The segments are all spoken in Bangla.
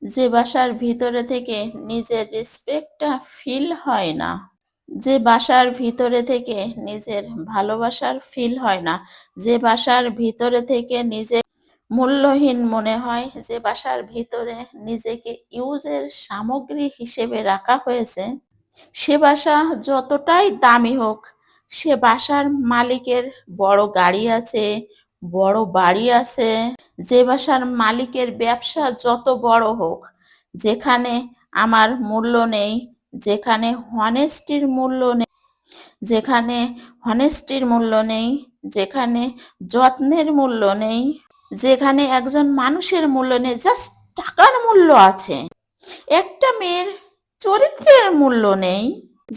যে বাসার ভিতরে থেকে নিজের রেসপেক্টটা ফিল হয় না, যে বাসার ভিতরে থেকে নিজের ভালোবাসার ফিল হয় না, যে বাসার ভিতরে থেকে নিজে মূল্যহীন মনে হয়, যে বাসার ভিতরে নিজেকে ইউজের সামগ্রী হিসেবে রাখা হয়েছে, সে বাসা যতটাই দামি হোক, সে বাসার মালিকের বড় গাড়ি আছে, বড় বাড়ি আছে, যে বাসার মালিকের ব্যবসা যত বড় হোক, যেখানে আমার মূল্য নেই, যেখানে হনেস্টির মূল্য নেই, যেখানে হনেস্টির মূল্য নেই, যেখানে যত্নের মূল্য নেই, যেখানে একজন মানুষের মূল্য নেই, জাস্ট টাকার মূল্য আছে, একটা মেয়ের চরিত্রের মূল্য নেই,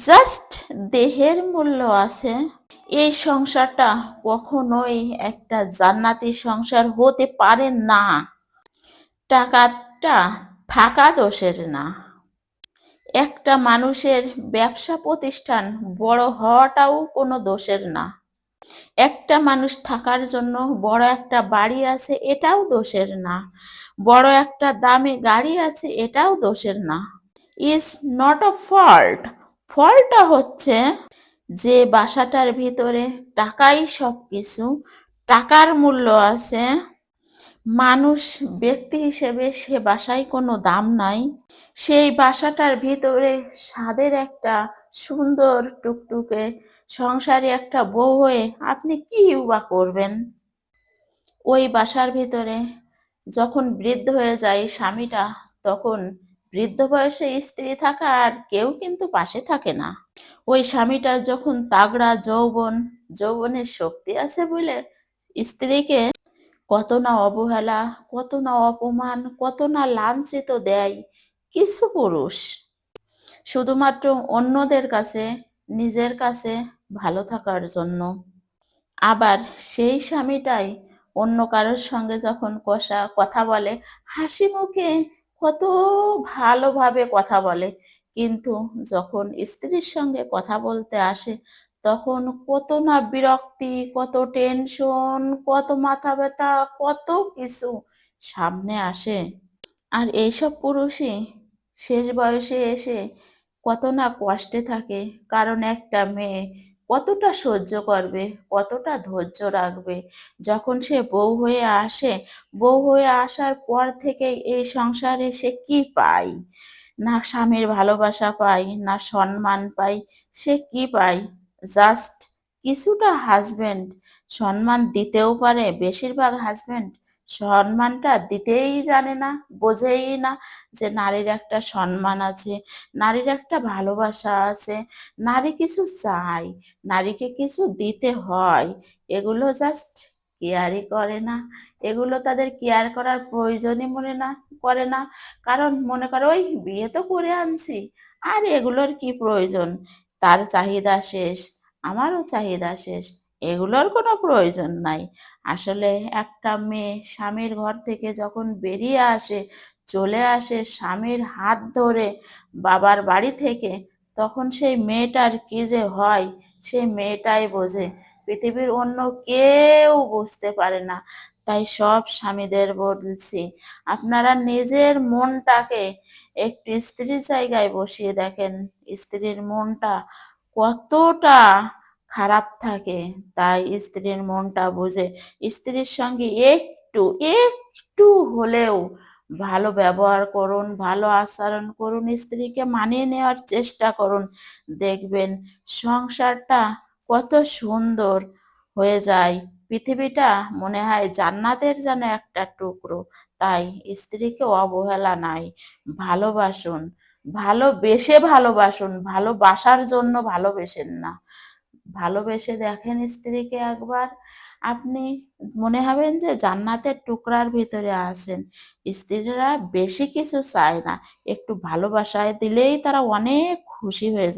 জাস্ট দেহের মূল্য আছে, এই সংসারটা কখনোই একটা জান্নাতি সংসার হতে পারে না। টাকাটা থাকা দোষের না, একটা মানুষের ব্যবসা প্রতিষ্ঠান বড় হওয়াটাও কোনো দোষের না, একটা মানুষ থাকার জন্য বড় একটা বাড়ি আছে এটাও দোষের না, বড় একটা দামি গাড়ি আছে এটাও দোষের না। Is not a fault. ফলটা হচ্ছে যে বাসাটার ভিতরে টাকাই সবকিছু, টাকার মূল্য আছে, মানুষ ব্যক্তি হিসেবে সে বাসায় কোনো দাম নাই, সেই বাসাটার ভিতরে স্বাদের একটা সুন্দর টুকটুকে সংসারী একটা বউ হয়ে আপনি কি বা করবেন? ওই বাসার ভিতরে যখন বৃদ্ধ হয়ে যায় স্বামীটা, তখন বৃদ্ধ বয়সে স্ত্রী থাকা আর কেউ কিন্তু পাশে থাকে না। ওই স্বামীটা যখন তাগড়া যৌবন, যৌবনের শক্তি আছে বলে স্ত্রীকে কত না অবহেলা, কত না অপমান, কত না লাঞ্ছিত দেয় কিছু পুরুষ, শুধুমাত্র অন্যদের কাছে, নিজের কাছে ভালো থাকার জন্য। আবার সেই স্বামীটাই অন্য কারোর সঙ্গে যখন কথা বলে, হাসি মুখে কত ভালোভাবে কথা বলে, কিন্তু যখন স্ত্রীর সঙ্গে কথা বলতে আসে, তখন কত না বিরক্তি, কত টেনশন, কত মাথা ব্যথা, কত কিছু সামনে আসে। আর এইসব পুরুষই শেষ বয়সে এসে কত না কষ্টে থাকে, কারণ একটা মেয়ে কতটা সহ্য করবে, কতটা ধৈর্য রাখবে। যখন সে বউ হয়ে আসে, বউ হয়ে আসার পর থেকে এই সংসারে সে কি পায়? না স্বামীর ভালোবাসা পায়, না সম্মান পায়, সে কি পায়? জাস্ট কিছুটা হাজবেন্ড সম্মান দিতেও পারে, বেশিরভাগ হাজবেন্ড সম্মানটা দিতেই জানে না, বোঝেই না যে নারীর একটা সম্মান আছে, নারীর একটা ভালোবাসা আছে, নারী কিছু চায়, নারীকে কিছু দিতে হয়, এগুলো জাস্ট কেয়ারই করে না, এগুলো তাদের কেয়ার করার প্রয়োজনই করে না, কারণ মনে করে ওই বিয়ে তো করে আনছি, আর এগুলোর কি প্রয়োজন, তার চাহিদা শেষ, আমারও চাহিদা শেষ, এগুলোর কোনো প্রয়োজন নাই। আসলে একটা মেয়ে স্বামীর ঘর থেকে যখন বেরিয়ে আসে, চলে আসে স্বামীর হাত ধরে বাবার বাড়ি থেকে, তখন সেই মেয়েটার কি যে হয়, সেই মেয়েটাই বোঝে, পৃথিবীর অন্য কেউ বুঝতে পারে না। তাই সব স্বামীদের বলছি, আপনারা নিজের মনটাকে একটি স্ত্রীর জায়গায় বসিয়ে দেখেন, স্ত্রীর মনটা কতটা খারাপ থাকে, তাই স্ত্রীর মনটা বুঝে স্ত্রীর সঙ্গে একটু একটু হলেও ভালো ব্যবহার করুন, ভালো আচরণ করুন, স্ত্রীকে মানিয়ে নেওয়ার চেষ্টা করুন, দেখবেন সংসারটা কত সুন্দর হয়ে যায়, পৃথিবীটা মনে হয় জান্নাতের যেন একটা টুকরো। তাই স্ত্রীকে অবহেলা নাই, ভালোবাসুন, ভালোবাসুন, ভালোবাসার জন্য ভালোবেসেন না, ভালোবেসে দেখেন স্ত্রীকে একবার, আপনি মনে হবেন যে জান্নাতের টুকরার ভিতরে আছেন। স্ত্রীরা বেশি কিছু চায় না, একটু ভালোবাসায় দিলেই তারা অনেক খুশি হয়ে যায়।